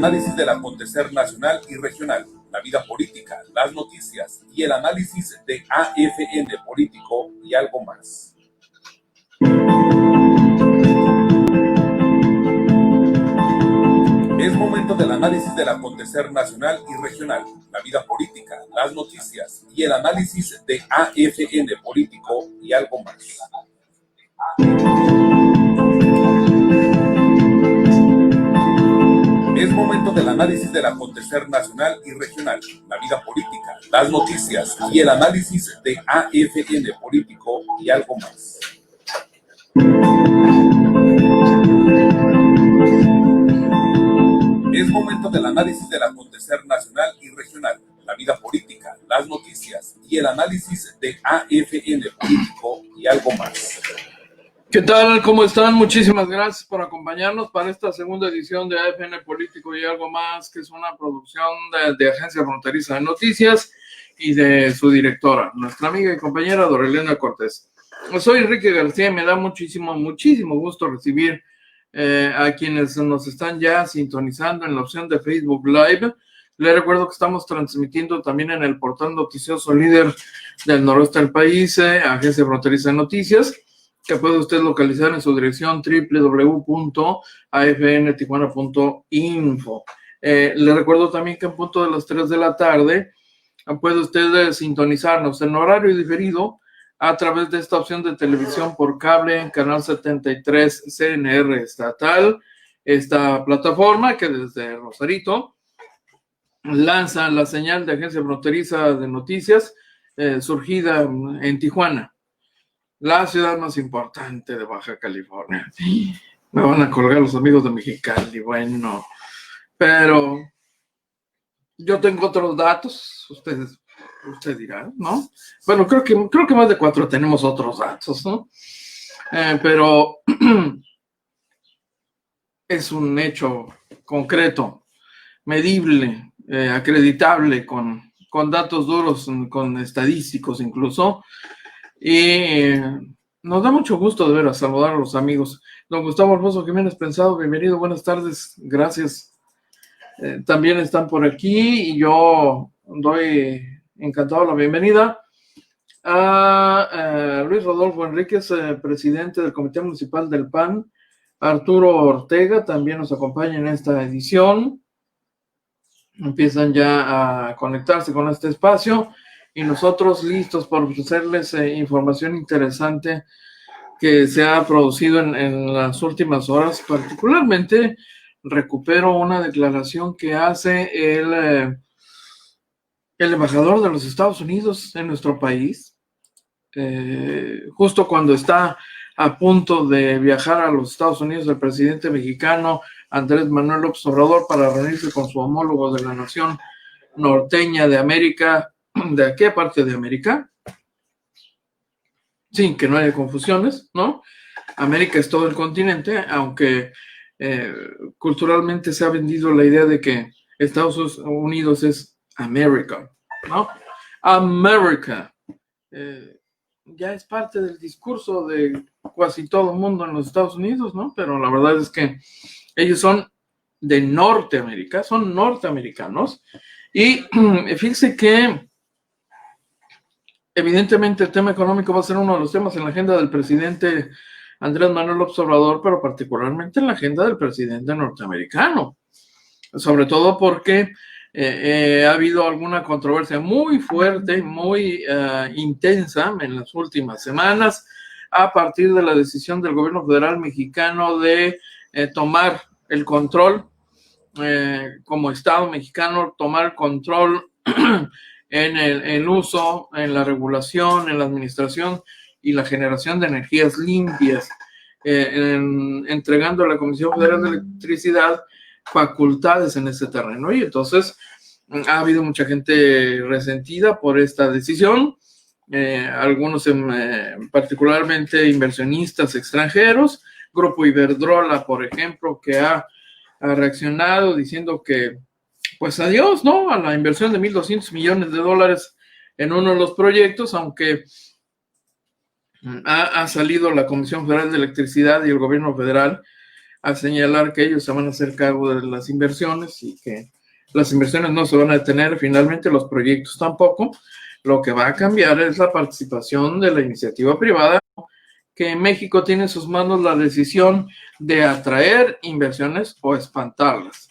análisis del acontecer nacional y regional, la vida política, las noticias y el análisis de AFN Político y algo más. Es momento del análisis del acontecer nacional y regional, la vida política, las noticias y el análisis de AFN Político y algo más. Es momento del análisis del acontecer nacional y regional, la vida política, las noticias y el análisis de AFN Político y algo más. Es momento del análisis del acontecer nacional y regional, la vida política, las noticias y el análisis de AFN Político y algo más. ¿Qué tal? ¿Cómo están? Muchísimas gracias por acompañarnos para esta segunda edición de AFN Político y algo más, que es una producción de Agencia Fronteriza de Noticias y de su directora, nuestra amiga y compañera Dorelena Cortés. Soy Enrique García y me da muchísimo gusto recibir a quienes nos están ya sintonizando en la opción de Facebook Live. Les recuerdo que estamos transmitiendo también en el portal noticioso líder del noroeste del país, Agencia Fronteriza de Noticias, que puede usted localizar en su dirección www.afntijuana.info. Le recuerdo también que en punto de las 3 de la tarde puede usted sintonizarnos en horario diferido a través de esta opción de televisión por cable en Canal 73 CNR Estatal, esta plataforma que desde Rosarito lanza la señal de Agencia Fronteriza de Noticias, surgida en Tijuana, la ciudad más importante de Baja California. Me van a colgar los amigos de Mexicali, bueno, pero yo tengo otros datos, usted dirá, ¿no? Bueno, creo que más de 4 tenemos otros datos, ¿no? Pero es un hecho concreto, medible, acreditable, con datos duros, con estadísticos incluso. Y nos da mucho gusto de ver a saludar a los amigos. Don Gustavo Alfonso Jiménez Pensado, bienvenido, buenas tardes, gracias. También están por aquí y yo doy encantado la bienvenida a Luis Rodolfo Enríquez, presidente del Comité Municipal del PAN. Arturo Ortega también nos acompaña en esta edición. Empiezan ya a conectarse con este espacio y nosotros listos por ofrecerles información interesante que se ha producido en las últimas horas. Particularmente recupero una declaración que hace el embajador de los Estados Unidos en nuestro país, justo cuando está a punto de viajar a los Estados Unidos el presidente mexicano Andrés Manuel López Obrador para reunirse con su homólogo de la nación norteña de América. ¿De qué parte de América? Sin que no haya confusiones, ¿no? América es todo el continente, aunque culturalmente se ha vendido la idea de que Estados Unidos es América, ¿no? América. Ya es parte del discurso de casi todo el mundo en los Estados Unidos, ¿no? Pero la verdad es que ellos son de Norteamérica, son norteamericanos. Y fíjense que evidentemente el tema económico va a ser uno de los temas en la agenda del presidente Andrés Manuel López Obrador, pero particularmente en la agenda del presidente norteamericano, sobre todo porque ha habido alguna controversia muy fuerte, muy intensa en las últimas semanas, a partir de la decisión del gobierno federal mexicano de tomar el control, como Estado mexicano, tomar control en el uso, en la regulación, en la administración y la generación de energías limpias, entregando a la Comisión Federal de Electricidad facultades en ese terreno. Y entonces ha habido mucha gente resentida por esta decisión, algunos particularmente inversionistas extranjeros, Grupo Iberdrola, por ejemplo, que ha reaccionado diciendo que pues adiós, ¿no?, a la inversión de $1,200 millones en uno de los proyectos, aunque ha salido la Comisión Federal de Electricidad y el gobierno federal a señalar que ellos se van a hacer cargo de las inversiones y que las inversiones no se van a detener, finalmente los proyectos tampoco. Lo que va a cambiar es la participación de la iniciativa privada, que en México tiene en sus manos la decisión de atraer inversiones o espantarlas.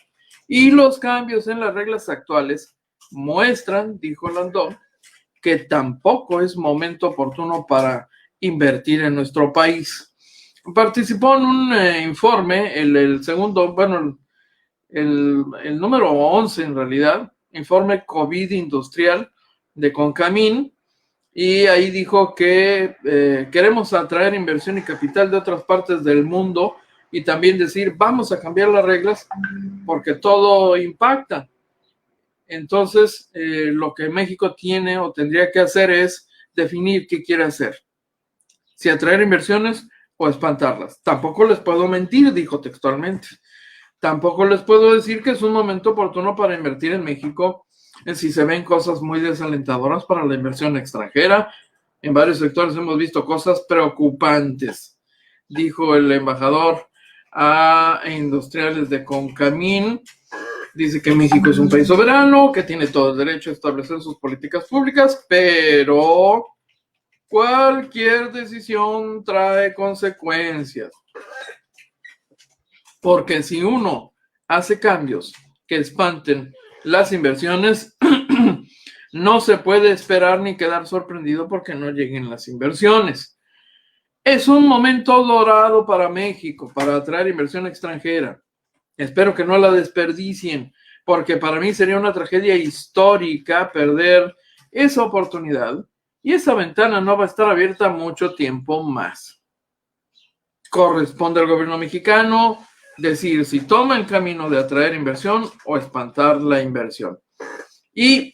Y los cambios en las reglas actuales muestran, dijo Landó, que tampoco es momento oportuno para invertir en nuestro país. Participó en un informe, el segundo, bueno, el número 11 en realidad, informe COVID industrial de Concamín, y ahí dijo que queremos atraer inversión y capital de otras partes del mundo y también decir, vamos a cambiar las reglas porque todo impacta. Entonces, lo que México tiene o tendría que hacer es definir qué quiere hacer. Si atraer inversiones o espantarlas. Tampoco les puedo mentir, dijo textualmente. Tampoco les puedo decir que es un momento oportuno para invertir en México si se ven cosas muy desalentadoras para la inversión extranjera. En varios sectores hemos visto cosas preocupantes, dijo el embajador a industriales de Concamín. Dice que México es un país soberano, que tiene todo el derecho a establecer sus políticas públicas, pero cualquier decisión trae consecuencias. Porque si uno hace cambios que espanten las inversiones, no se puede esperar ni quedar sorprendido porque no lleguen las inversiones. Es un momento dorado para México, para atraer inversión extranjera. Espero que no la desperdicien, porque para mí sería una tragedia histórica perder esa oportunidad y esa ventana no va a estar abierta mucho tiempo más. Corresponde al gobierno mexicano decir si toma el camino de atraer inversión o espantar la inversión. Y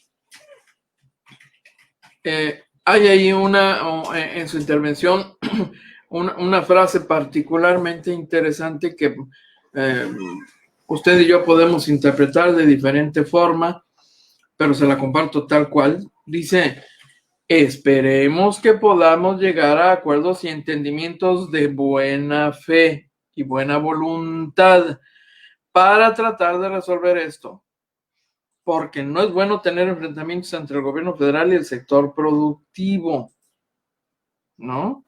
hay ahí en su intervención una frase particularmente interesante que usted y yo podemos interpretar de diferente forma, pero se la comparto tal cual. Dice, esperemos que podamos llegar a acuerdos y entendimientos de buena fe y buena voluntad para tratar de resolver esto, porque no es bueno tener enfrentamientos entre el gobierno federal y el sector productivo, ¿no?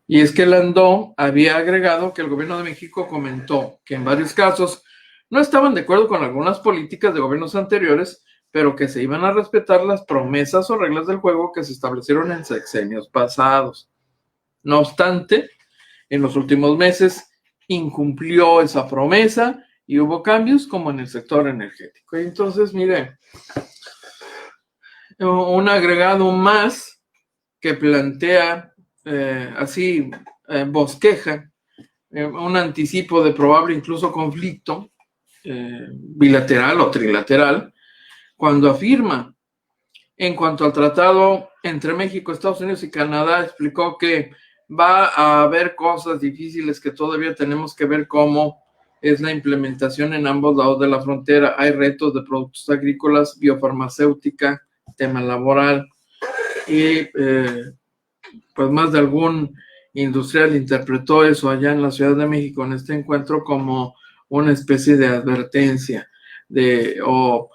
Y es que Landó había agregado que el gobierno de México comentó que en varios casos no estaban de acuerdo con algunas políticas de gobiernos anteriores, pero que se iban a respetar las promesas o reglas del juego que se establecieron en sexenios pasados. No obstante, en los últimos meses incumplió esa promesa y hubo cambios como en el sector energético. Y entonces, mire, un agregado más que plantea bosqueja, un anticipo de probable incluso conflicto bilateral o trilateral, cuando afirma, en cuanto al tratado entre México, Estados Unidos y Canadá, explicó que va a haber cosas difíciles que todavía tenemos que ver cómo es la implementación en ambos lados de la frontera. Hay retos de productos agrícolas, biofarmacéutica, tema laboral y pues más de algún industrial interpretó eso allá en la Ciudad de México en este encuentro como una especie de advertencia de o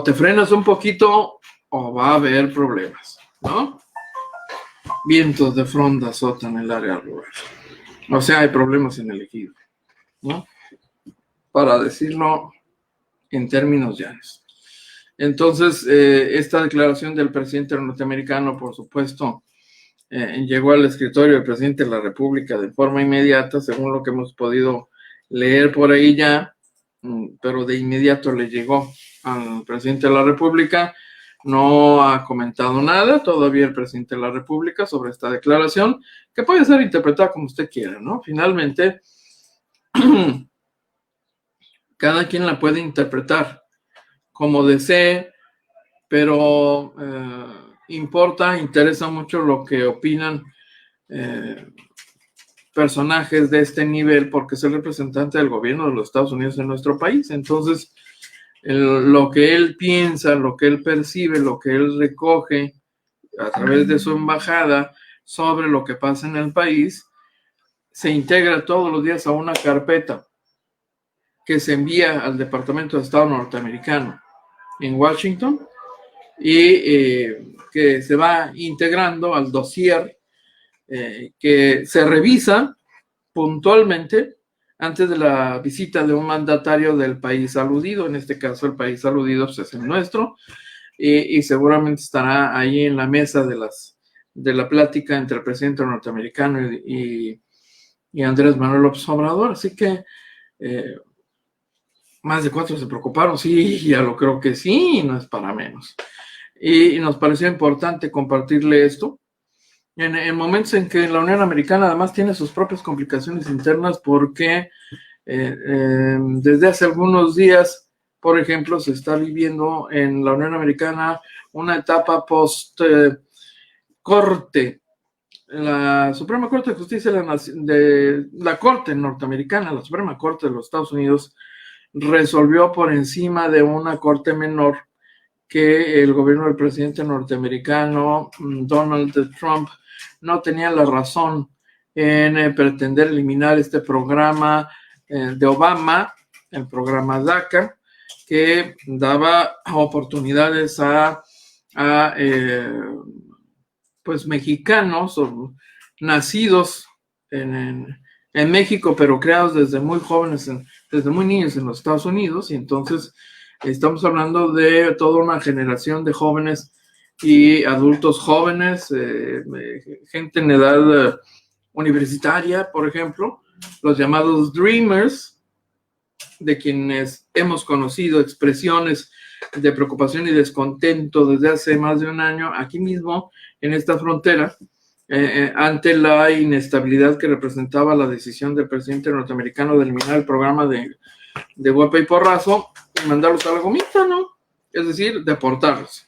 te frenas un poquito o va a haber problemas, ¿no? Vientos de fronda azotan el área rural. O sea, hay problemas en el ejido, ¿no? Para decirlo en términos llanos. Entonces, esta declaración del presidente norteamericano, por supuesto, llegó al escritorio del presidente de la República de forma inmediata, según lo que hemos podido leer por ahí ya, pero de inmediato le llegó al presidente de la República. No ha comentado nada todavía el presidente de la República sobre esta declaración, que puede ser interpretada como usted quiera, ¿no? Finalmente, cada quien la puede interpretar como desee, pero interesa mucho lo que opinan personajes de este nivel, porque es el representante del gobierno de los Estados Unidos en nuestro país. Entonces, lo que él piensa, lo que él percibe, lo que él recoge a través de su embajada sobre lo que pasa en el país, se integra todos los días a una carpeta que se envía al Departamento de Estado norteamericano en Washington y que se va integrando al dossier que se revisa puntualmente antes de la visita de un mandatario del país aludido. En este caso, el país aludido pues, es el nuestro, y seguramente estará ahí en la mesa de la plática entre el presidente norteamericano y Andrés Manuel López Obrador. Así que más de 4 se preocuparon. Sí, ya lo creo que sí, no es para menos. Y nos pareció importante compartirle esto en momentos en que la Unión Americana además tiene sus propias complicaciones internas, porque desde hace algunos días, por ejemplo, se está viviendo en la Unión Americana una etapa post-corte. La Suprema Corte de Justicia de la Corte norteamericana, la Suprema Corte de los Estados Unidos, resolvió por encima de una corte menor que el gobierno del presidente norteamericano Donald Trump no tenía la razón en pretender eliminar este programa de Obama, el programa DACA, que daba oportunidades a pues mexicanos nacidos en México, pero creados desde muy jóvenes, desde muy niños en los Estados Unidos. Y entonces estamos hablando de toda una generación de jóvenes y adultos jóvenes, gente en edad universitaria, por ejemplo, los llamados Dreamers, de quienes hemos conocido expresiones de preocupación y descontento desde hace más de un año aquí mismo en esta frontera, ante la inestabilidad que representaba la decisión del presidente norteamericano de eliminar el programa de golpe y porrazo y mandarlos a la gomita, ¿no? Es decir, deportarlos.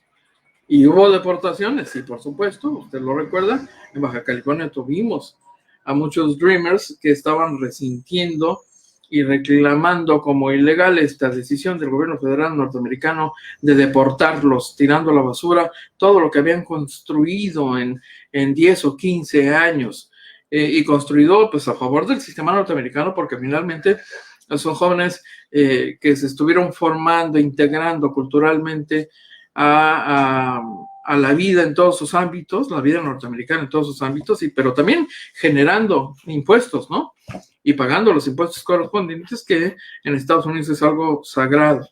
Y hubo deportaciones, sí, por supuesto, usted lo recuerda. En Baja California tuvimos a muchos Dreamers que estaban resintiendo y reclamando como ilegal esta decisión del gobierno federal norteamericano de deportarlos, tirando a la basura todo lo que habían construido en 10 o 15 años, y construido pues a favor del sistema norteamericano, porque finalmente son jóvenes que se estuvieron formando, integrando culturalmente a la vida en todos sus ámbitos, la vida norteamericana en todos sus ámbitos, pero también generando impuestos, ¿no? Y pagando los impuestos correspondientes, que en Estados Unidos es algo sagrado.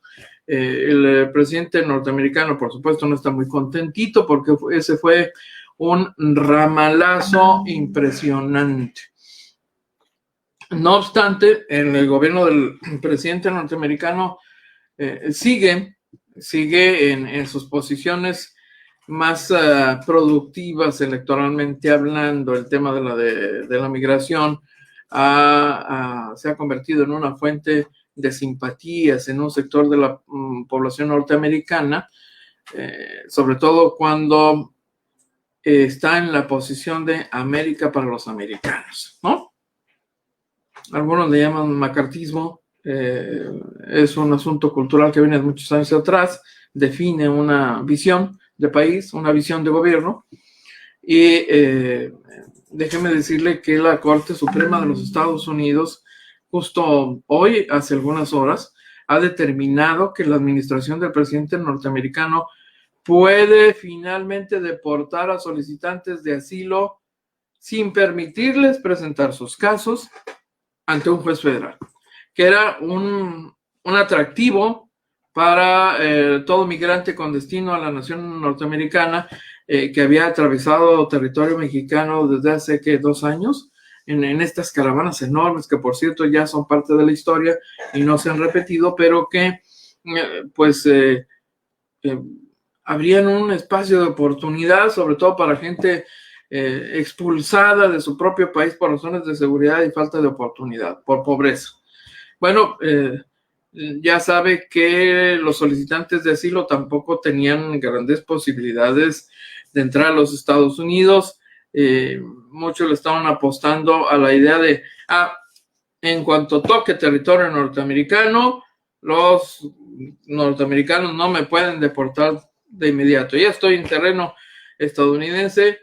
El presidente norteamericano, por supuesto, no está muy contentito, porque ese fue un ramalazo impresionante. No obstante, el gobierno del presidente norteamericano sigue en sus posiciones más productivas electoralmente hablando. El tema de la migración se ha convertido en una fuente de simpatías en un sector de la población norteamericana, sobre todo cuando está en la posición de América para los americanos, ¿no? Algunos le llaman macartismo. Es un asunto cultural que viene de muchos años atrás, define una visión de país, una visión de gobierno, y déjeme decirle que la Corte Suprema de los Estados Unidos, justo hoy, hace algunas horas, ha determinado que la administración del presidente norteamericano puede finalmente deportar a solicitantes de asilo sin permitirles presentar sus casos ante un juez federal, que era un atractivo para todo migrante con destino a la nación norteamericana, que había atravesado territorio mexicano desde hace 2 años, en estas caravanas enormes, que por cierto ya son parte de la historia y no se han repetido, pero que abrían un espacio de oportunidad, sobre todo para gente expulsada de su propio país por razones de seguridad y falta de oportunidad, por pobreza. Bueno, ya sabe que los solicitantes de asilo tampoco tenían grandes posibilidades de entrar a los Estados Unidos. Muchos le estaban apostando a la idea de, en cuanto toque territorio norteamericano, los norteamericanos no me pueden deportar de inmediato. Ya estoy en terreno estadounidense,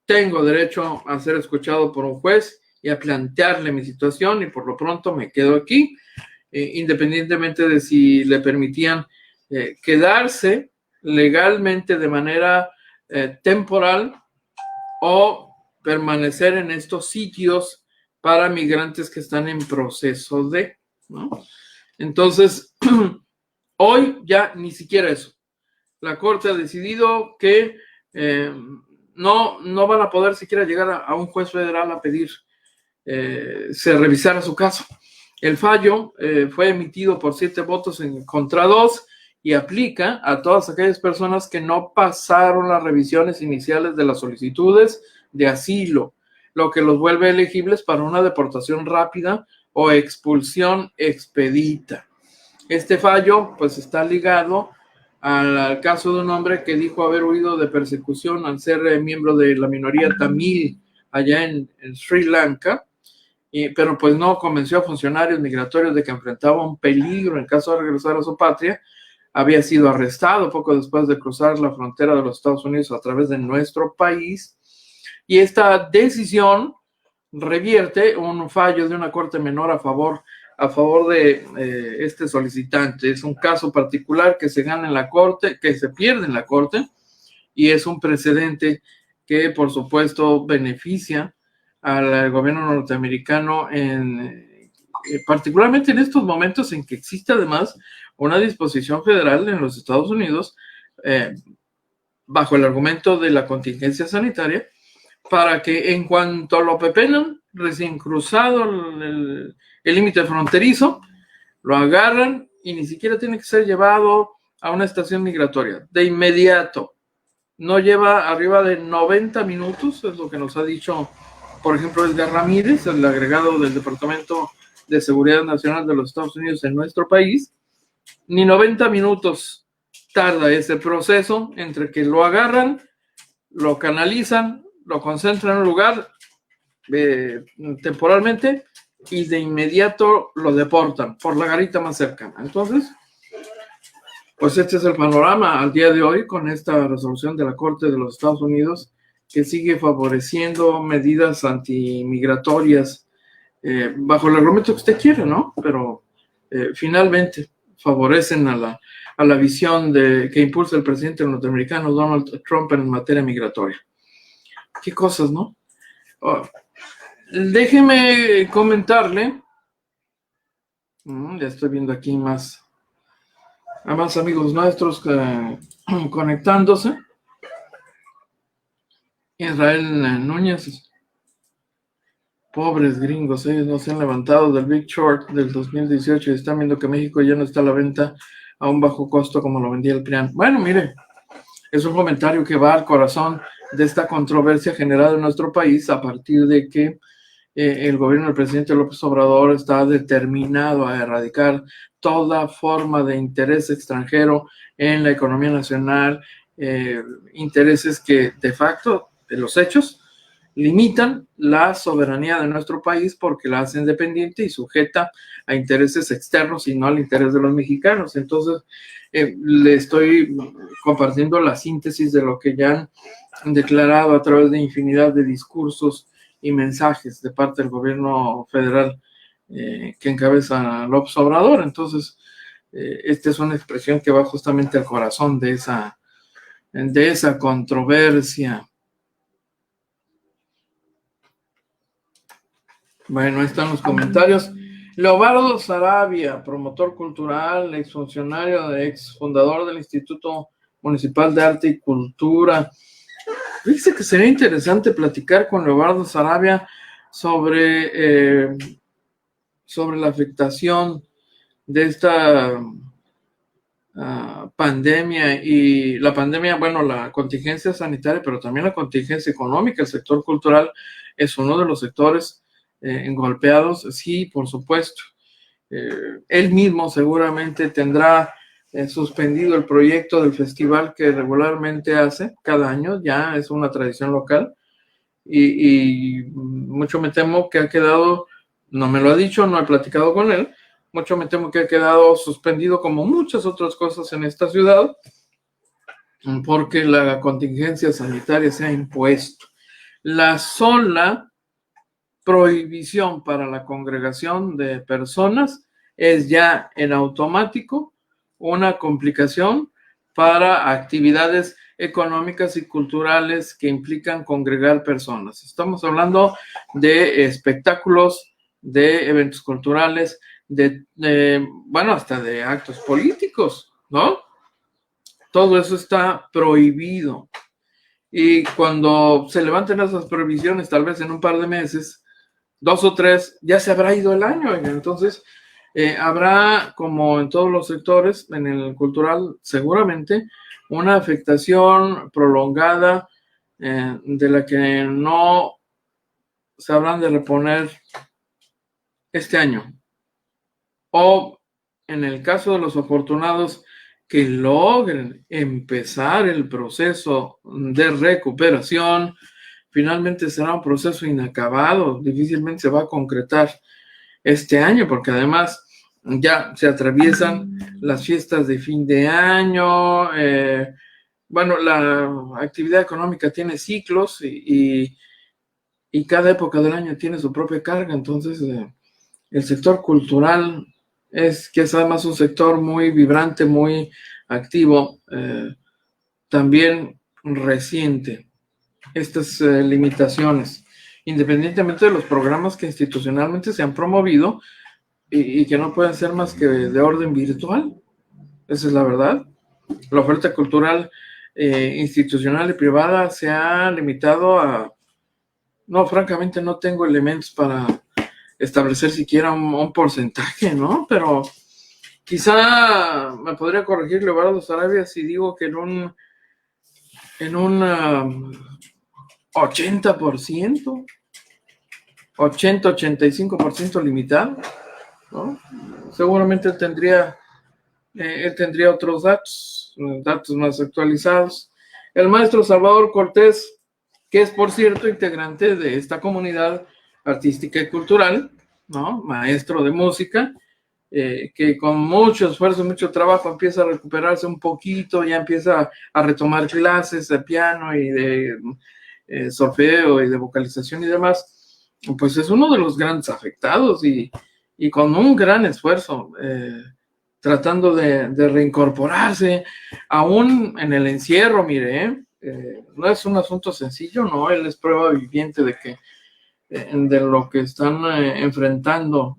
tengo derecho a ser escuchado por un juez y a plantearle mi situación, y por lo pronto me quedo aquí, independientemente de si le permitían quedarse legalmente de manera temporal o permanecer en estos sitios para migrantes que están en proceso de, ¿no? Entonces, hoy ya ni siquiera eso. La Corte ha decidido que no van a poder siquiera llegar a un juez federal a pedir se revisara su caso. El fallo fue emitido por 7 votos en contra 2 y aplica a todas aquellas personas que no pasaron las revisiones iniciales de las solicitudes de asilo, lo que los vuelve elegibles para una deportación rápida o expulsión expedita. Este fallo pues está ligado al caso de un hombre que dijo haber huido de persecución al ser miembro de la minoría tamil allá en Sri Lanka, pero pues no convenció a funcionarios migratorios de que enfrentaba un peligro en caso de regresar a su patria. Había sido arrestado poco después de cruzar la frontera de los Estados Unidos a través de nuestro país, y esta decisión revierte un fallo de una corte menor a favor de este solicitante. Es un caso particular que se gana en la corte, que se pierde en la corte, y es un precedente que por supuesto beneficia al gobierno norteamericano, particularmente en estos momentos en que existe además una disposición federal en los Estados Unidos bajo el argumento de la contingencia sanitaria, para que en cuanto lo pepenan, recién cruzado el límite fronterizo, lo agarran y ni siquiera tiene que ser llevado a una estación migratoria. De inmediato, no lleva arriba de 90 minutos, es lo que nos ha dicho, por ejemplo, Edgar Ramírez, el agregado del Departamento de Seguridad Nacional de los Estados Unidos en nuestro país. Ni 90 minutos tarda ese proceso entre que lo agarran, lo canalizan, lo concentran en un lugar temporalmente y de inmediato lo deportan por la garita más cercana. Entonces, pues este es el panorama al día de hoy con esta resolución de la Corte de los Estados Unidos, que sigue favoreciendo medidas antimigratorias bajo el argumento que usted quiere, ¿no? Pero finalmente favorecen a la visión que impulsa el presidente norteamericano Donald Trump en materia migratoria. Qué cosas, ¿no? Déjeme comentarle, ya estoy viendo aquí más amigos nuestros conectándose. Israel Núñez, pobres gringos, ellos no se han levantado del Big Short del 2018 y están viendo que México ya no está a la venta a un bajo costo como lo vendía el PRIAN. Bueno, mire, es un comentario que va al corazón de esta controversia generada en nuestro país a partir de que el gobierno del presidente López Obrador está determinado a erradicar toda forma de interés extranjero en la economía nacional, intereses que de facto, en los hechos, limitan la soberanía de nuestro país porque la hacen dependiente y sujeta a intereses externos y no al interés de los mexicanos. Entonces, le estoy compartiendo la síntesis de lo que ya han declarado a través de infinidad de discursos y mensajes de parte del gobierno federal que encabeza López Obrador. Entonces, esta es una expresión que va justamente al corazón de esa controversia. Bueno, ahí están los comentarios. Leobardo Sarabia, promotor cultural, exfuncionario, exfundador del Instituto Municipal de Arte y Cultura. Dice que sería interesante platicar con Leobardo Sarabia sobre la afectación de esta pandemia, y la pandemia, bueno, la contingencia sanitaria, pero también la contingencia económica. El sector cultural es uno de los sectores golpeados, sí, por supuesto. Él mismo seguramente tendrá suspendido el proyecto del festival que regularmente hace cada año, ya es una tradición local, y mucho me temo que ha quedado, no me lo ha dicho, no he platicado con él, mucho me temo que ha quedado suspendido como muchas otras cosas en esta ciudad, porque la contingencia sanitaria se ha impuesto. La sola prohibición para la congregación de personas es ya en automático una complicación para actividades económicas y culturales que implican congregar personas. Estamos hablando de espectáculos, de eventos culturales, bueno, hasta de actos políticos, ¿no? Todo eso está prohibido. Y cuando se levanten esas prohibiciones, tal vez en un par de meses, 2 o 3, ya se habrá ido el año. Entonces, habrá, como en todos los sectores, en el cultural, seguramente, una afectación prolongada de la que no se habrán de reponer este año. O, en el caso de los afortunados que logren empezar el proceso de recuperación, finalmente será un proceso inacabado, difícilmente se va a concretar este año, porque además ya se atraviesan las fiestas de fin de año. Bueno, la actividad económica tiene ciclos y cada época del año tiene su propia carga. Entonces, el sector cultural que es además un sector muy vibrante, muy activo, también resiente estas limitaciones, independientemente de los programas que institucionalmente se han promovido y que no pueden ser más que de orden virtual. Esa es la verdad. La oferta cultural institucional y privada se ha limitado a... No, francamente no tengo elementos para establecer siquiera un porcentaje, ¿no? Pero quizá me podría corregir Leobardo Sarabia si digo que en un 80%, 80-85% limitado, ¿no? Seguramente él tendría otros datos más actualizados. El maestro Salvador Cortés, que es, por cierto, integrante de esta comunidad artística y cultural, ¿no? Maestro de música, que con mucho esfuerzo, mucho trabajo empieza a recuperarse un poquito, ya empieza a retomar clases de piano y de solfeo y de vocalización y demás, pues es uno de los grandes afectados y con un gran esfuerzo, tratando de reincorporarse, aún en el encierro. Mire, no es un asunto sencillo, no, él es prueba viviente de lo que están enfrentando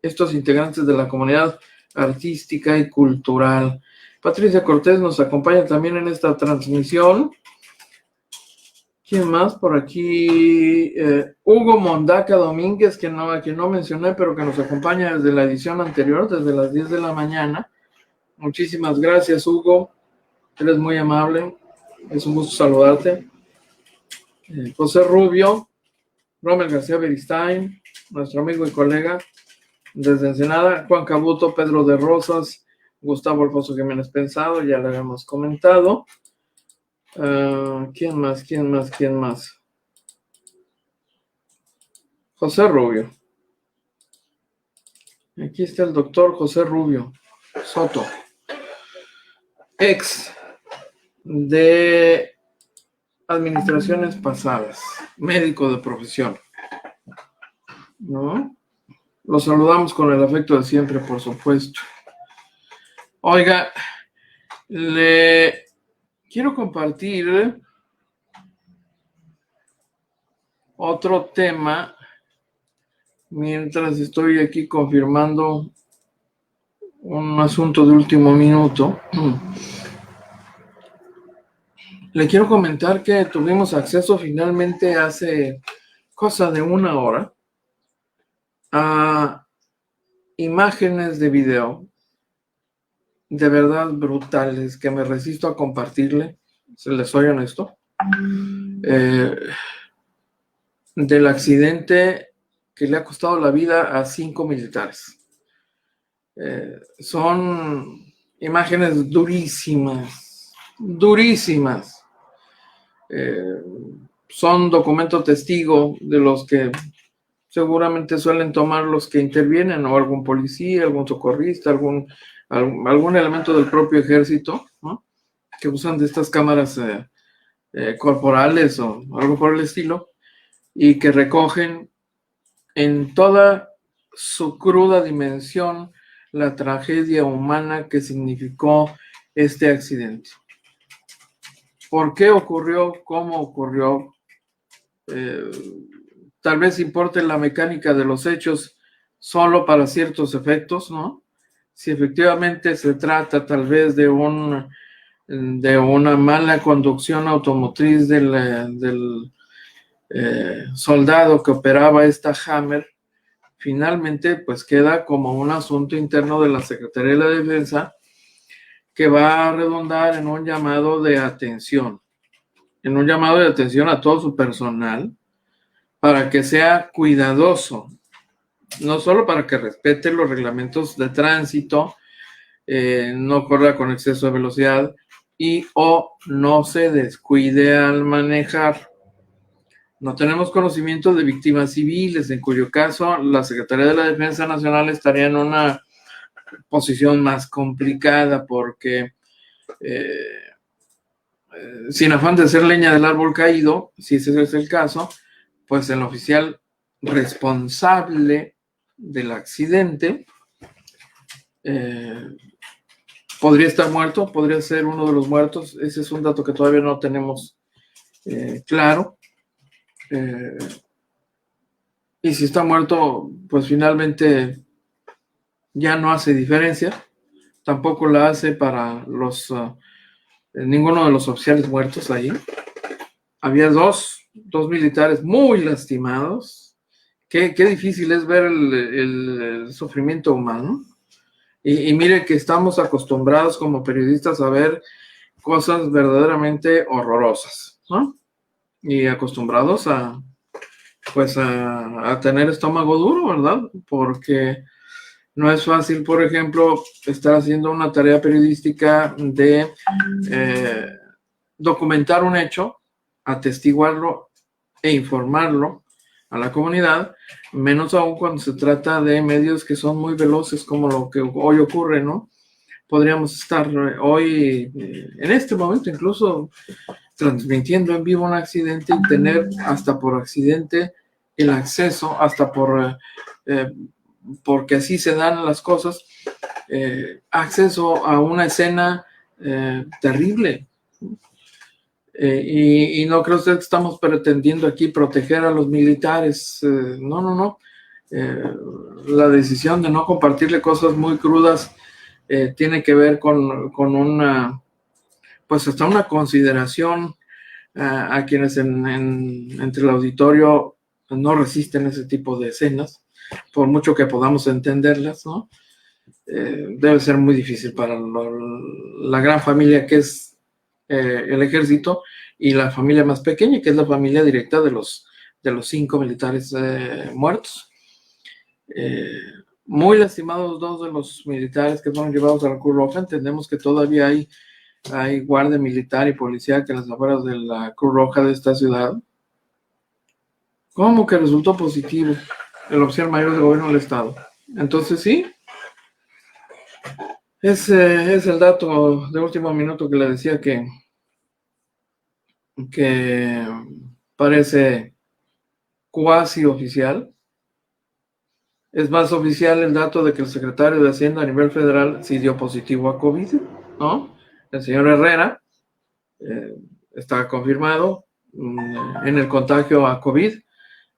estos integrantes de la comunidad artística y cultural. Patricia Cortés nos acompaña también en esta transmisión. ¿Quién más por aquí? Hugo Mondaca Domínguez, que no mencioné, pero que nos acompaña desde la edición anterior, desde las 10 de la mañana. Muchísimas gracias, Hugo. Eres muy amable. Es un gusto saludarte. José Rubio, Rommel García Beristain, nuestro amigo y colega desde Ensenada, Juan Cabuto, Pedro de Rosas, Gustavo Alfonso Jiménez Pensado, ya lo habíamos comentado. ¿Quién más? José Rubio. Aquí está el doctor José Rubio Soto, ex de administraciones pasadas, médico de profesión, ¿no? Lo saludamos con el afecto de siempre, por supuesto. Oiga, le quiero compartir otro tema mientras estoy aquí confirmando un asunto de último minuto. Le quiero comentar que tuvimos acceso finalmente hace cosa de 1 hora a imágenes de video de verdad brutales que me resisto a compartirle, si les soy honesto, del accidente que le ha costado la vida a 5 militares. Son imágenes durísimas. Son documento testigo de los que seguramente suelen tomar los que intervienen, o algún policía, algún socorrista, algún elemento del propio ejército, ¿no? Que usan de estas cámaras corporales o algo por el estilo, y que recogen en toda su cruda dimensión la tragedia humana que significó este accidente. ¿Por qué ocurrió? ¿Cómo ocurrió? Tal vez importe la mecánica de los hechos solo para ciertos efectos, ¿no? Si efectivamente se trata tal vez de una mala conducción automotriz del soldado que operaba esta Hammer, finalmente pues queda como un asunto interno de la Secretaría de la Defensa que va a redundar en un llamado de atención, a todo su personal para que sea cuidadoso, no solo para que respete los reglamentos de tránsito, no corra con exceso de velocidad y o no se descuide al manejar. No tenemos conocimiento de víctimas civiles, en cuyo caso la Secretaría de la Defensa Nacional estaría en una posición más complicada porque sin afán de ser leña del árbol caído, si ese es el caso, pues el oficial responsable del accidente podría estar muerto, podría ser uno de los muertos. Ese es un dato que todavía no tenemos claro. Y si está muerto, pues finalmente ya no hace diferencia. Tampoco la hace para ninguno de los oficiales muertos ahí. Había dos militares muy lastimados. Qué difícil es ver el sufrimiento humano. Y mire que estamos acostumbrados como periodistas a ver cosas verdaderamente horrorosas, ¿no? Y acostumbrados a tener estómago duro, ¿verdad? Porque no es fácil, por ejemplo, estar haciendo una tarea periodística de documentar un hecho, atestiguarlo e informarlo a la comunidad, menos aún cuando se trata de medios que son muy veloces como lo que hoy ocurre, ¿no? Podríamos estar hoy, en este momento incluso, transmitiendo en vivo un accidente y tener hasta por accidente el acceso, hasta porque así se dan las cosas, acceso a una escena terrible. Y no creo usted que estamos pretendiendo aquí proteger a los militares. No. La decisión de no compartirle cosas muy crudas tiene que ver con una, pues hasta una consideración a quienes entre el auditorio no resisten ese tipo de escenas, por mucho que podamos entenderlas, ¿no? Debe ser muy difícil para la gran familia que es el ejército y la familia más pequeña, que es la familia directa de los 5 militares muertos. Muy lastimados 2 de los militares que fueron llevados a la Cruz Roja. Entendemos que todavía hay guardia militar y policía que en las afueras de la Cruz Roja de esta ciudad. ¿Cómo que resultó positivo el oficial mayor de gobierno del estado? Entonces sí, ese es el dato de último minuto que le decía que parece cuasi oficial. Es más oficial el dato de que el secretario de Hacienda a nivel federal sí dio positivo a COVID, ¿no? El señor Herrera está confirmado en el contagio a COVID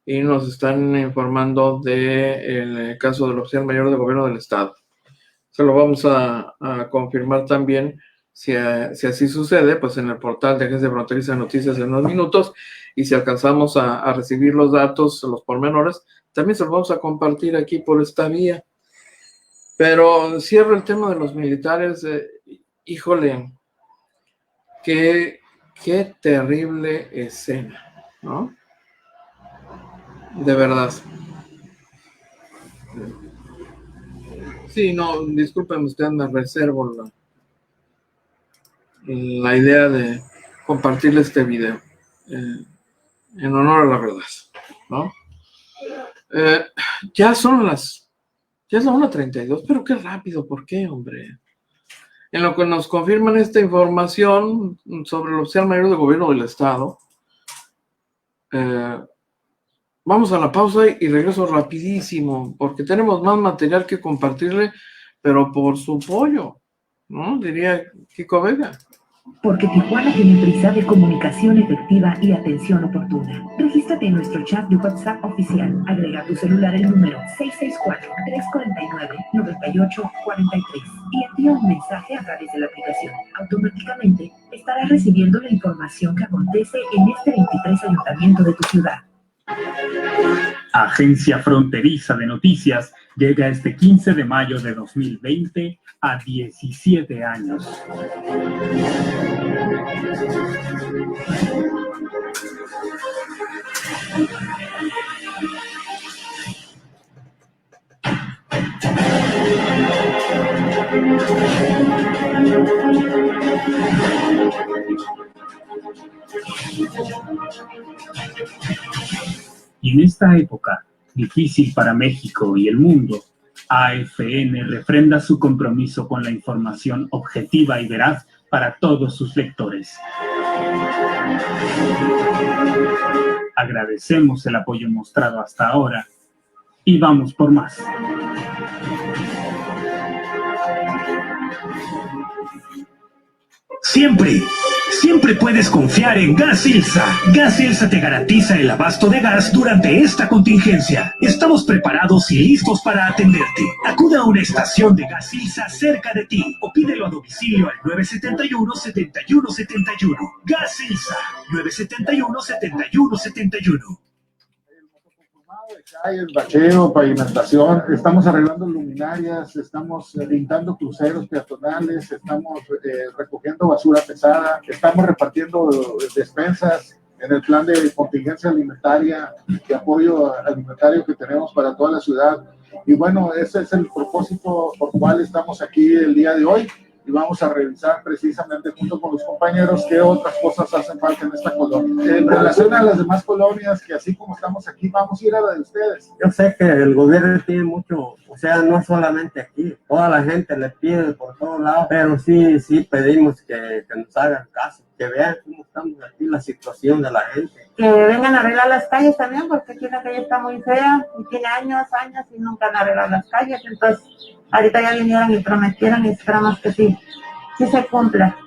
y nos están informando del caso del oficial mayor de gobierno del estado. Se lo vamos a confirmar también, si así sucede, pues en el portal de Agencia Fronteriza de Noticias en unos minutos, y si alcanzamos a recibir los datos, los pormenores, también se los vamos a compartir aquí por esta vía. Pero cierro el tema de los militares. Híjole, qué terrible escena, ¿no? De verdad. Sí, no, disculpen usted, me reservo la idea de compartirle este video en honor a la verdad, ¿no? Ya es la 1:32, pero qué rápido, ¿por qué, hombre? En lo que nos confirman esta información sobre el oficial mayor de gobierno del estado, Vamos a la pausa y regreso rapidísimo, porque tenemos más material que compartirle, pero por su pollo, ¿no? Diría Kiko Vega. Porque Tijuana tiene prisa de comunicación efectiva y atención oportuna. Regístrate en nuestro chat de WhatsApp oficial. Agrega a tu celular el número 664-349-9843 y envía un mensaje a través de la aplicación. Automáticamente estarás recibiendo la información que acontece en este 23 ayuntamiento de tu ciudad. Agencia Fronteriza de Noticias llega este 15 de mayo de 2020 a 17 años. Y en esta época difícil para México y el mundo, AFN refrenda su compromiso con la información objetiva y veraz para todos sus lectores. Agradecemos el apoyo mostrado hasta ahora y vamos por más. Siempre puedes confiar en Gas Ilsa. Gas Ilsa te garantiza el abasto de gas durante esta contingencia. Estamos preparados y listos para atenderte. Acude a una estación de Gas Ilsa cerca de ti o pídelo a domicilio al 971-7171. Gas Ilsa, 971-7171. Calles, bacheo, pavimentación, estamos arreglando luminarias, estamos pintando cruceros peatonales, estamos recogiendo basura pesada, estamos repartiendo despensas en el plan de contingencia alimentaria, de apoyo alimentario que tenemos para toda la ciudad. Y bueno, ese es el propósito por cual estamos aquí el día de hoy. Y vamos a revisar precisamente junto con los compañeros qué otras cosas hacen falta en esta colonia. En relación a las demás colonias, que así como estamos aquí, vamos a ir a la de ustedes. Yo sé que el gobierno tiene mucho, o sea, no solamente aquí, toda la gente le pide por todos lados, pero sí pedimos que nos hagan caso, que vean cómo estamos aquí, la situación de la gente. Que vengan a arreglar las calles también, porque aquí la calle está muy fea y tiene años y nunca han arreglado las calles. Entonces, ahorita ya vinieron y prometieron y esperamos que sí se cumpla.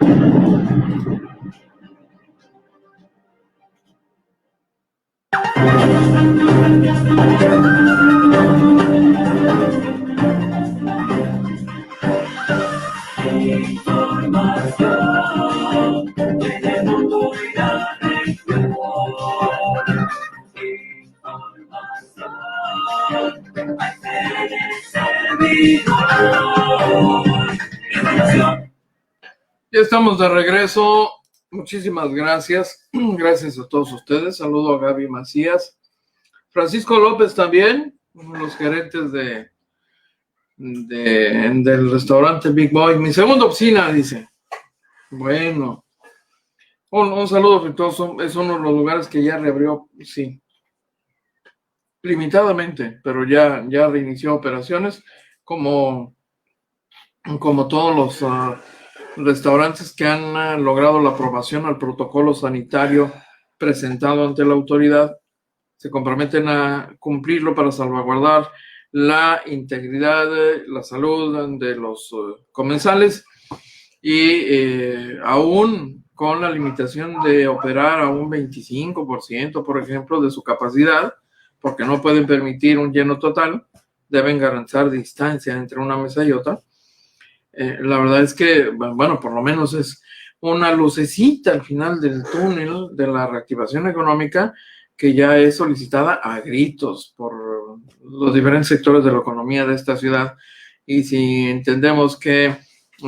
Ya estamos de regreso. Muchísimas gracias. Gracias a todos ustedes. Saludo a Gaby Macías. Francisco López también, uno de los gerentes del restaurante Big Boy. Mi segunda oficina, dice. Bueno. Un saludo afectuoso. Es uno de los lugares que ya reabrió, sí. Limitadamente, pero ya reinició operaciones como todos los restaurantes que han logrado la aprobación al protocolo sanitario presentado ante la autoridad, se comprometen a cumplirlo para salvaguardar la integridad, la salud de los comensales y aún con la limitación de operar a un 25%, por ejemplo, de su capacidad, porque no pueden permitir un lleno total, deben garantizar distancia entre una mesa y otra. La verdad es que, bueno, por lo menos es una lucecita al final del túnel de la reactivación económica que ya es solicitada a gritos por los diferentes sectores de la economía de esta ciudad. Y si entendemos que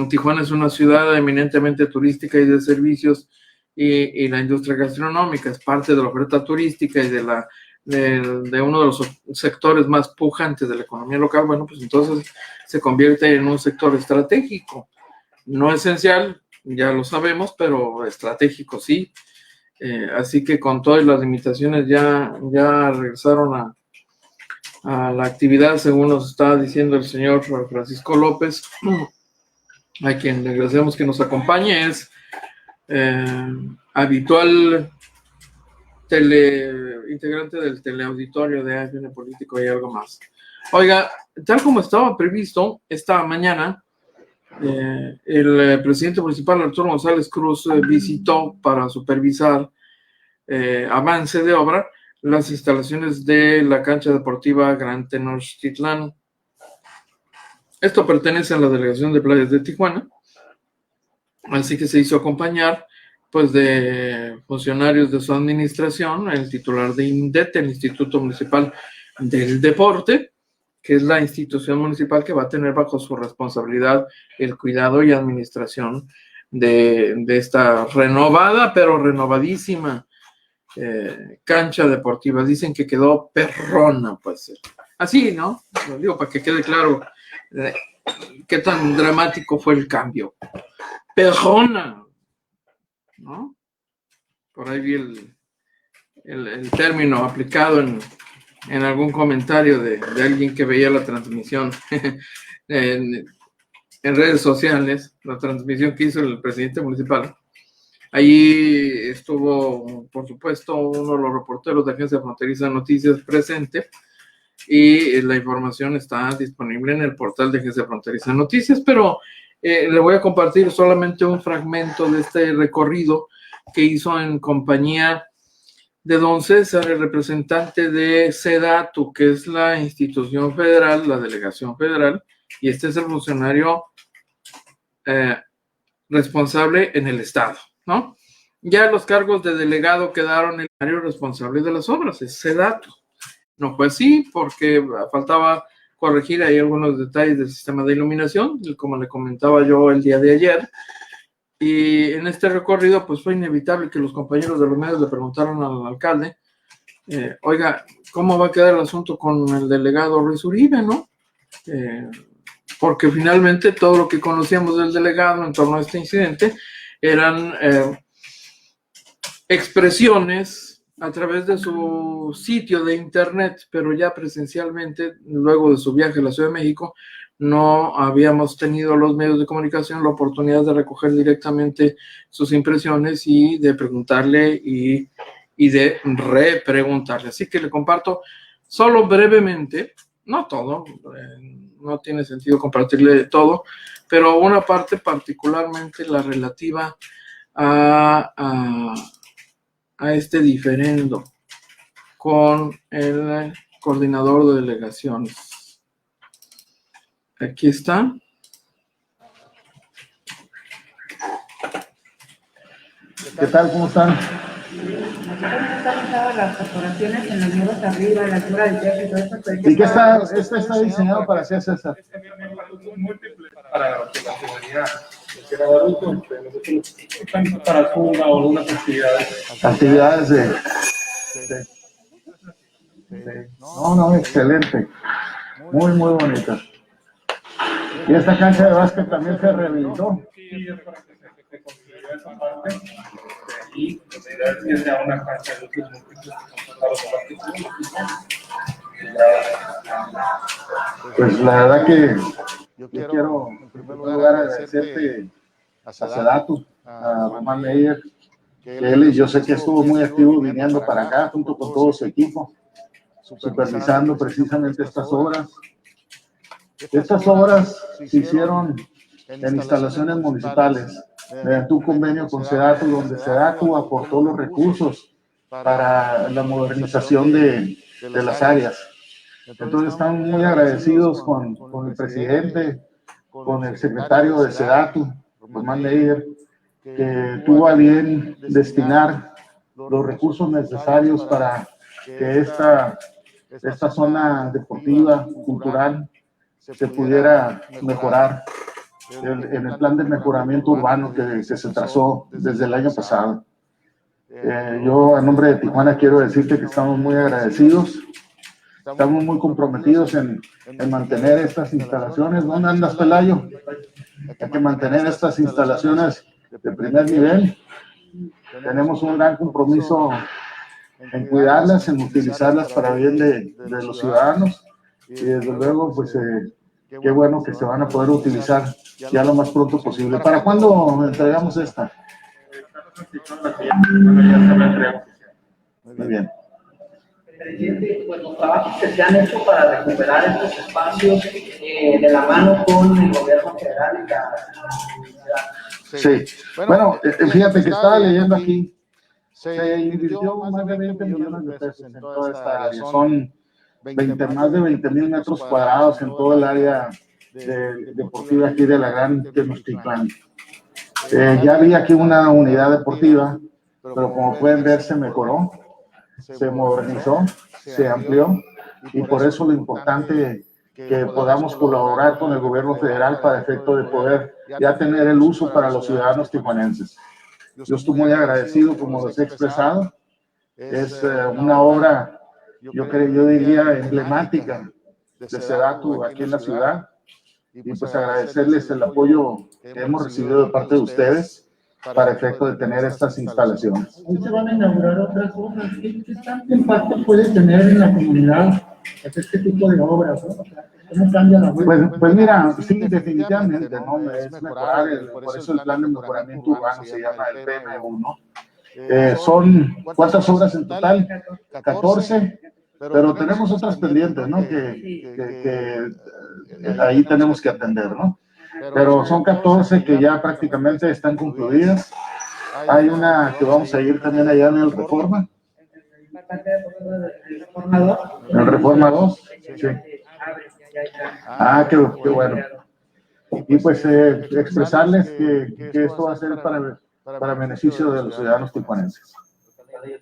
Tijuana es una ciudad eminentemente turística y de servicios y la industria gastronómica es parte de la oferta turística y de uno de los sectores más pujantes de la economía local, bueno, pues entonces se convierte en un sector estratégico, no esencial, ya lo sabemos, pero estratégico sí. Así que con todas las limitaciones ya regresaron a la actividad, según nos está diciendo el señor Francisco López, a quien le agradecemos que nos acompañe. Es habitual integrante del teleauditorio de AFN Político y algo más. Oiga, tal como estaba previsto, esta mañana el presidente municipal Arturo González Cruz visitó para supervisar avance de obra las instalaciones de la cancha deportiva Gran Tenochtitlán. Esto pertenece a la Delegación de Playas de Tijuana, así que se hizo acompañar pues de funcionarios de su administración, el titular de INDET, el Instituto Municipal del Deporte, que es la institución municipal que va a tener bajo su responsabilidad el cuidado y administración de esta renovada, pero renovadísima cancha deportiva. Dicen que quedó perrona, pues. Así, ¿no? Lo digo para que quede claro qué tan dramático fue el cambio. Perrona, ¿no? Por ahí vi el término aplicado en algún comentario de alguien que veía la transmisión en redes sociales, la transmisión que hizo el presidente municipal. Allí estuvo, por supuesto, uno de los reporteros de Agencia Fronteriza Noticias presente, y la información está disponible en el portal de Agencia Fronteriza Noticias, pero le voy a compartir solamente un fragmento de este recorrido que hizo en compañía de don César, el representante de SEDATU, que es la institución federal, la delegación federal, y este es el funcionario responsable en el estado, ¿no? Ya los cargos de delegado quedaron en el funcionario responsable de las obras, es SEDATU. No fue así porque faltaba corregir ahí algunos detalles del sistema de iluminación, como le comentaba yo el día de ayer. Y en este recorrido, pues fue inevitable que los compañeros de los medios le preguntaron al alcalde, oiga, ¿cómo va a quedar el asunto con el delegado Ruiz Uribe, no? Porque finalmente todo lo que conocíamos del delegado en torno a este incidente eran expresiones a través de su sitio de internet, pero ya presencialmente, luego de su viaje a la Ciudad de México, no habíamos tenido los medios de comunicación la oportunidad de recoger directamente sus impresiones y de preguntarle y de repreguntarle. Así que le comparto solo brevemente, no todo, no tiene sentido compartirle todo, pero una parte particularmente la relativa a este diferendo con el coordinador de delegaciones. Aquí está. ¿Qué tal? ¿Cómo están? Las corporaciones en los muros arriba, en la altura del techo y todo eso. ¿Y qué está diseñado para hacer, César? Para la seguridad. Para funda o algunas actividades. Actividades de... No, excelente. Muy, muy bonita. Y esta cancha de básquet también se rehabilitó. Sí, es para que se construyó esa parte. Y la idea es que sea una cancha de usos múltiples que son Pues la verdad que yo quiero en primer lugar agradecerte a SEDATU, a Román Meyer, que él, yo sé que estuvo muy activo viniendo para acá junto con todo su equipo, supervisando precisamente estas obras. Estas obras se hicieron en instalaciones municipales, mediante un convenio con SEDATU, donde SEDATU aportó los recursos para la modernización de las áreas. Entonces estamos muy agradecidos con el presidente, con el secretario de SEDATU, Román Meyer, que tuvo a bien destinar los recursos necesarios para que esta zona deportiva, cultural, se pudiera mejorar en el plan de mejoramiento urbano que se trazó desde el año pasado. Yo, a nombre de Tijuana, quiero decirte que estamos muy agradecidos, estamos muy comprometidos en mantener estas instalaciones. ¿Dónde andas, Pelayo? Hay que mantener estas instalaciones de primer nivel. Tenemos un gran compromiso en cuidarlas, en utilizarlas para bien de los ciudadanos, y desde luego, pues, qué bueno que se van a poder utilizar ya lo más pronto posible. ¿Para cuándo entregamos esta? Muy bien. Presidente, pues los trabajos que se han hecho para recuperar estos espacios de la mano con el gobierno federal y la Sí. Bueno, fíjate que estaba leyendo aquí, se invirtió más de 20 millones de pesos en toda esta área. Son más de 20,000 metros cuadrados en todo el área deportiva aquí de la Gran Tenochtitlán. Ya había aquí una unidad deportiva, pero como pueden ver se mejoró, se modernizó, se amplió, y por eso lo importante que podamos colaborar con el gobierno federal para efecto de poder ya tener el uso para los ciudadanos tijuanenses. Yo estoy muy agradecido, como les he expresado. Es una obra, yo diría, emblemática de SEDATU aquí en la ciudad, y pues agradecerles el apoyo que hemos recibido de parte de ustedes para efecto de tener estas instalaciones. Hoy se van a inaugurar otras obras. ¿Qué tanto impacto puede tener en la comunidad este tipo de obras, ¿no? ¿Cómo cambia la web? Pues mira, sí, definitivamente, ¿no? Es mejorar, por eso el plan de mejoramiento urbano se llama el PM1. Son, ¿cuántas obras en total? 14, pero tenemos otras pendientes, ¿no? Que ahí tenemos que atender, ¿no? Pero son 14 que ya prácticamente están concluidas. Hay una que vamos a ir también allá en el Reforma. ¿En el Reforma 2? Sí. Ah, qué bueno. Y pues expresarles que esto va a ser para beneficio de los ciudadanos tijuanenses. Yo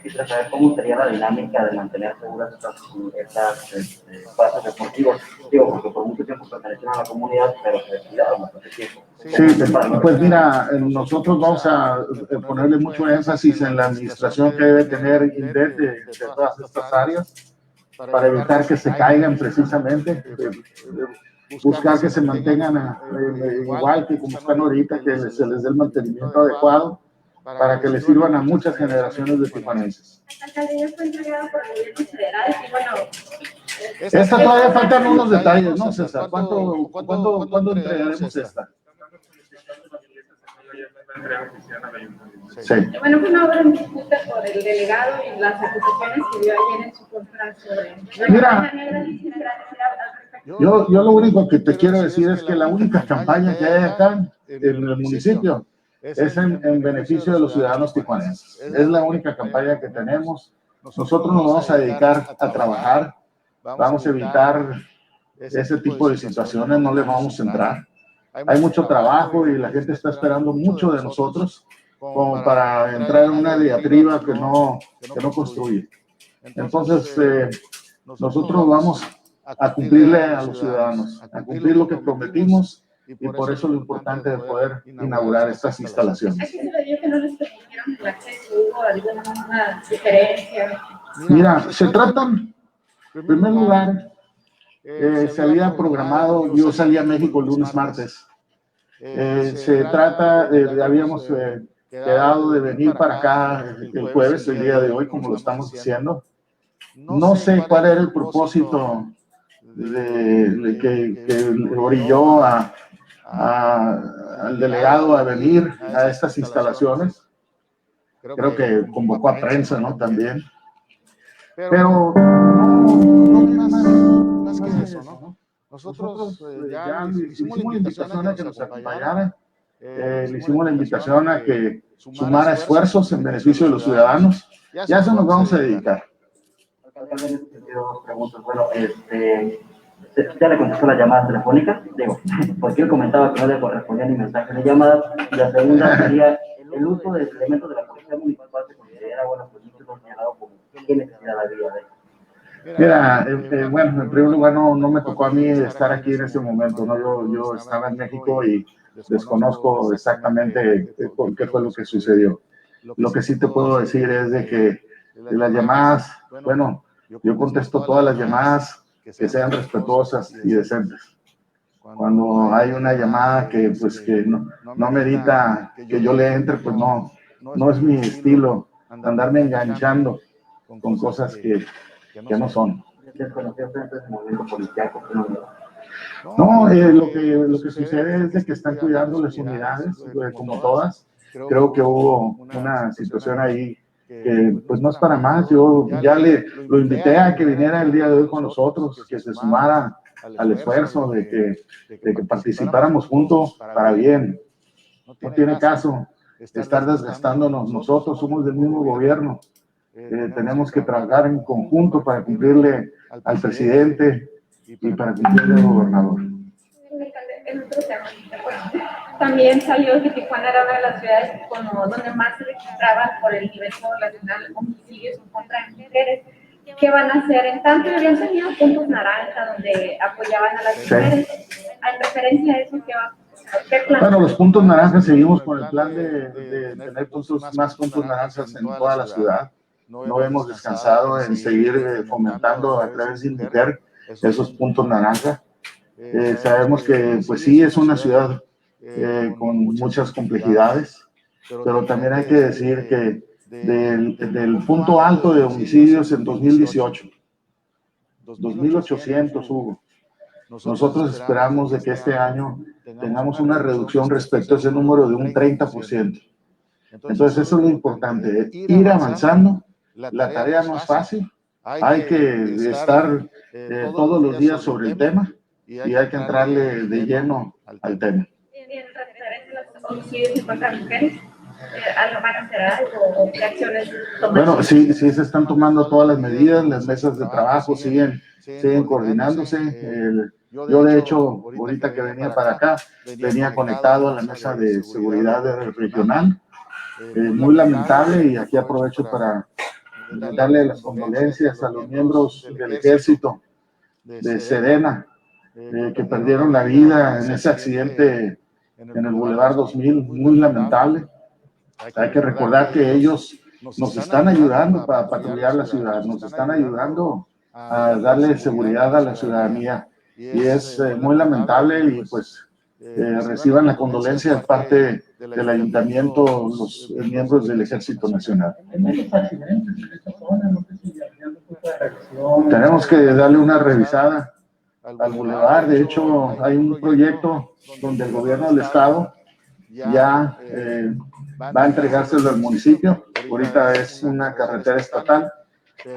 quisiera saber cómo sería la dinámica de mantener seguras estas espacios deportivos. Digo, porque por mucho tiempo pertenecieron a la comunidad, pero se descuidaron bastante tiempo. Sí, pues mira, nosotros vamos a ponerle mucho énfasis en la administración que debe tener INDET de todas estas áreas, para evitar que se caigan precisamente, buscar que se mantengan igual que como están ahorita, que se les dé el mantenimiento adecuado, para que les sirvan a muchas generaciones de tijuanenses. La alcaldía fue entregada por el gobierno federal y bueno... Esta todavía faltan unos detalles, ¿no, César? ¿Cuándo entregaremos esta? Sí. Bueno, fue una obra en disputa por el delegado y las acusaciones que dio ayer en su conferencia sobre... Mira, yo lo único que te quiero decir es que la única campaña que hay acá en el municipio es en beneficio de los ciudadanos tijuanenses. Es la única campaña que tenemos. Nosotros nos vamos a dedicar a trabajar, vamos a evitar ese tipo de situaciones, no le vamos a entrar. Hay mucho trabajo y la gente está esperando mucho de nosotros como para entrar en una diatriba que no construye. Entonces, nosotros vamos a cumplirle a los ciudadanos, a cumplir lo que prometimos, y por eso lo importante de poder inaugurar estas instalaciones. ¿A qué se debió que no les permitieron el acceso? ¿Hubo alguna diferencia? Mira, se tratan, en primer lugar, se había programado, yo salí a México el lunes, martes. Se trata, habíamos quedado de venir para acá el jueves, el día de hoy, como lo estamos diciendo. No sé cuál era el propósito de que orilló al delegado a venir a estas instalaciones. Creo que convocó a prensa, ¿no? También. Pero no más que eso, ¿no? Nosotros ya le hicimos la invitación a que nos acompañara, le hicimos la invitación a que sumara esfuerzos en beneficio de los ciudadanos. Ya eso nos vamos a dedicar. Dos preguntas. Bueno, ya le contestó las llamadas telefónicas, digo, porque él comentaba que no le correspondía ni mensaje de llamadas. Y la segunda sería, el uso de elementos de la policía municipal se considera, bueno, pues no señalado como qué necesidad había de. Mira, bueno, en primer lugar no me tocó a mí estar aquí en este momento, ¿no? Yo estaba en México y desconozco exactamente qué fue lo que sucedió. Lo que sí te puedo decir es de que de las llamadas, bueno, yo contesto todas las llamadas que sean respetuosas y decentes. Cuando hay una llamada que no merita que yo le entre, pues no es mi estilo andarme enganchando con cosas que no son. No, lo que sucede es de que están cuidando las unidades, como todas. Creo que hubo una situación ahí que pues no es para más. Yo ya lo invité a que viniera el día de hoy con nosotros, que se sumara al esfuerzo de que participáramos juntos para bien. No tiene caso estar desgastándonos. Nosotros somos del mismo gobierno. Tenemos que trabajar en conjunto para cumplirle al presidente y para cumplirle al gobernador. En otro tema, también salió que Tijuana era una de las ciudades como donde más se registraban por el nivel poblacional homicidios en contra de mujeres. ¿Qué van a hacer? En tanto habían tenido puntos naranja donde apoyaban a las mujeres. En referencia a eso, ¿qué va a pasar? ¿Qué plan? Bueno, los puntos naranjas, seguimos con el plan de tener más puntos naranjas en toda la ciudad. No hemos descansado en seguir fomentando a través de Indiker esos puntos naranjas. Sabemos que pues sí es una ciudad con muchas complejidades, pero también hay que decir que del punto alto de homicidios en 2018, 2.800 hubo. Nosotros esperamos de que este año tengamos una reducción respecto a ese número de un 30%. Entonces eso es lo importante, ir avanzando. La tarea no es fácil, hay que estar todos los días sobre el tema y hay que entrarle de lleno al tema. En referencia a los homicidios en contra de mujeres, ¿algo van a hacer algo o qué acciones toman? Bueno, sí se están tomando todas las medidas, las mesas de trabajo siguen coordinándose. Yo de hecho, ahorita que venía para acá, venía conectado a la mesa de seguridad regional. Muy lamentable, y aquí aprovecho para darle las condolencias a los miembros del ejército de Sedena que perdieron la vida en ese accidente en el Boulevard 2000, muy lamentable. Hay que recordar que ellos nos están ayudando para patrullar la ciudad, nos están ayudando a darle seguridad a la ciudadanía, y es muy lamentable, y pues reciban la condolencia de parte del ayuntamiento, los miembros del Ejército Nacional. Tenemos que darle una revisada al bulevar. De hecho, hay un proyecto donde el gobierno del estado ya va a entregárselo al municipio. Ahorita es una carretera estatal,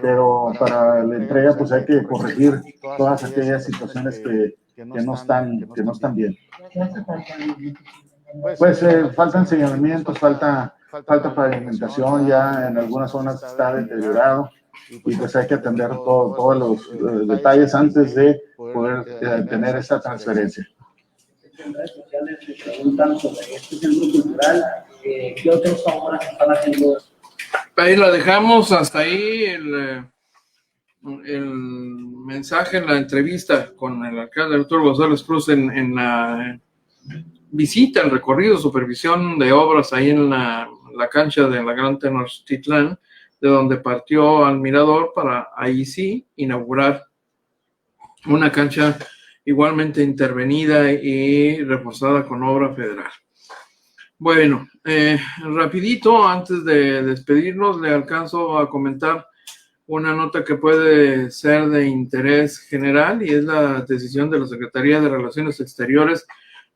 pero para la entrega pues hay que corregir todas aquellas situaciones que no están bien. Pues faltan señalamientos, falta pavimentación, ya en algunas zonas está deteriorado, y pues hay que atender todos los detalles antes de poder tener esa transferencia. En redes sociales se preguntan sobre este centro cultural, ¿qué otras obras están haciendo? Ahí la dejamos, hasta ahí el mensaje en la entrevista con el alcalde Arturo González Cruz en la visita, el recorrido, supervisión de obras ahí en la cancha de la Gran Tenochtitlán, de donde partió al Mirador para ahí sí inaugurar una cancha igualmente intervenida y reforzada con obra federal. Bueno, rapidito, antes de despedirnos, le alcanzo a comentar una nota que puede ser de interés general, y es la decisión de la Secretaría de Relaciones Exteriores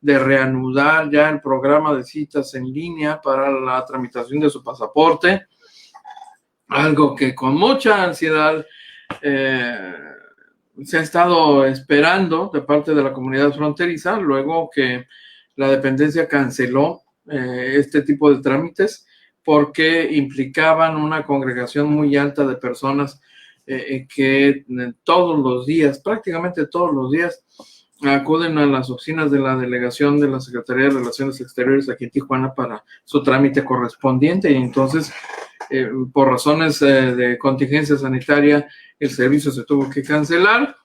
de reanudar ya el programa de citas en línea para la tramitación de su pasaporte, algo que con mucha ansiedad se ha estado esperando de parte de la comunidad fronteriza, luego que la dependencia canceló este tipo de trámites porque implicaban una congregación muy alta de personas que todos los días, prácticamente todos los días, acuden a las oficinas de la delegación de la Secretaría de Relaciones Exteriores aquí en Tijuana para su trámite correspondiente, y entonces por razones de contingencia sanitaria el servicio se tuvo que cancelar,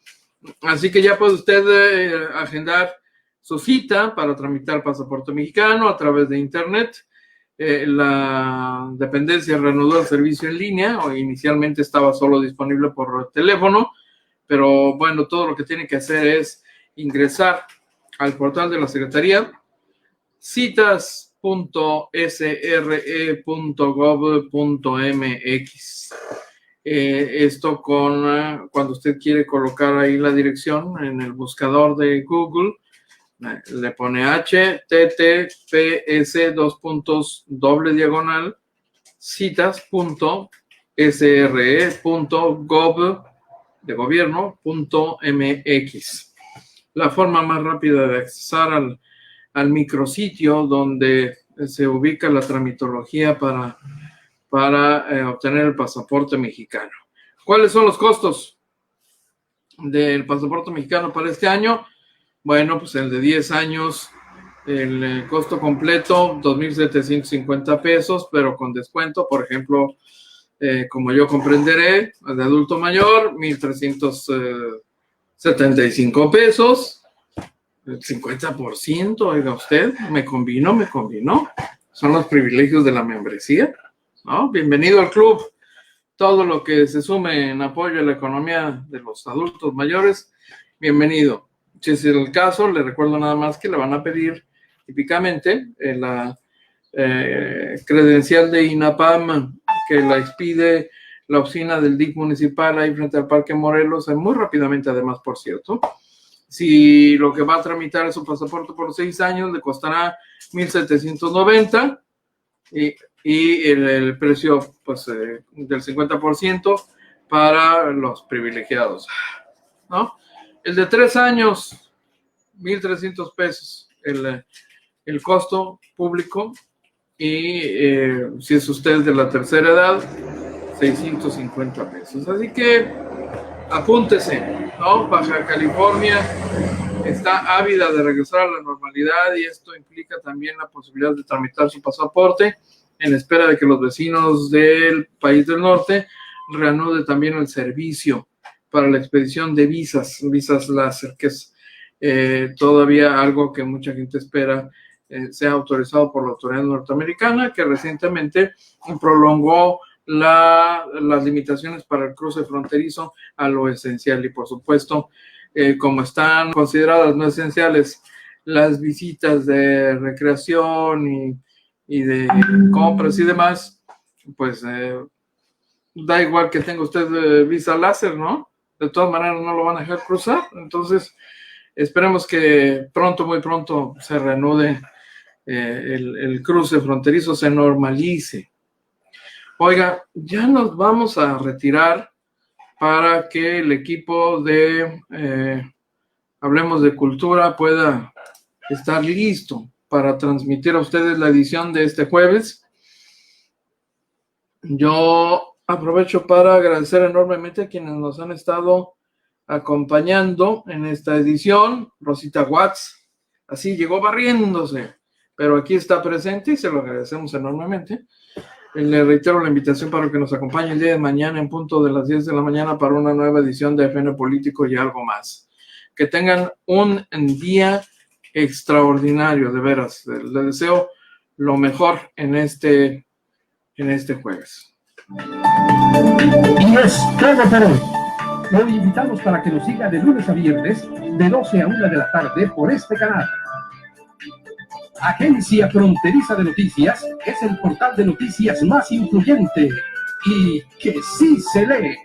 así que ya puede usted agendar su cita para tramitar pasaporte mexicano a través de internet. La dependencia reanudó el servicio en línea, o inicialmente estaba solo disponible por teléfono, pero bueno, todo lo que tiene que hacer es ingresar al portal de la Secretaría, citas.sre.gov.mx. Esto cuando usted quiere colocar ahí la dirección en el buscador de Google, le pone https:// citas.sre.gov.mx. La forma más rápida de accesar al micrositio donde se ubica la tramitología para obtener el pasaporte mexicano. ¿Cuáles son los costos del pasaporte mexicano para este año? Bueno, pues el de 10 años, el costo completo, 2,750 pesos, pero con descuento, por ejemplo, como yo comprenderé, de adulto mayor, 1,375 pesos, el 50%, oiga usted, me combinó. Son los privilegios de la membresía, ¿no? Bienvenido al club. Todo lo que se sume en apoyo a la economía de los adultos mayores, bienvenido. Si es el caso, le recuerdo nada más que le van a pedir típicamente la credencial de INAPAM, que la expide la oficina del DIC municipal ahí frente al Parque Morelos, muy rápidamente además, por cierto. Si lo que va a tramitar es su pasaporte por 6 años, le costará 1,790 y el precio pues del 50% para los privilegiados, ¿no? El de 3 años, 1,300 pesos el costo público, y si es usted de la tercera edad, 650 pesos. Así que apúntese, ¿no? Baja California está ávida de regresar a la normalidad y esto implica también la posibilidad de tramitar su pasaporte en espera de que los vecinos del país del norte reanude también el servicio para la expedición de visas láser, que es todavía algo que mucha gente espera sea autorizado por la autoridad norteamericana, que recientemente prolongó las limitaciones para el cruce fronterizo a lo esencial. Y por supuesto, como están consideradas no esenciales las visitas de recreación y de compras y demás, pues da igual que tenga usted visa láser, ¿no? De todas maneras no lo van a dejar cruzar. Entonces esperemos que pronto, muy pronto, se reanude el cruce fronterizo, se normalice. Oiga, ya nos vamos a retirar para que el equipo de Hablemos de Cultura pueda estar listo para transmitir a ustedes la edición de este jueves. Yo aprovecho para agradecer enormemente a quienes nos han estado acompañando en esta edición. Rosita Watts, así llegó barriéndose, pero aquí está presente y se lo agradecemos enormemente. Le reitero la invitación para que nos acompañe el día de mañana en punto de las 10 de la mañana para una nueva edición de FN Político y algo más. Que tengan un día extraordinario, de veras. Les deseo lo mejor en este jueves. Y es todo por hoy. Lo invitamos para que nos siga de lunes a viernes, de 12 a 1 de la tarde por este canal. Agencia Fronteriza de Noticias es el portal de noticias más influyente y que sí se lee.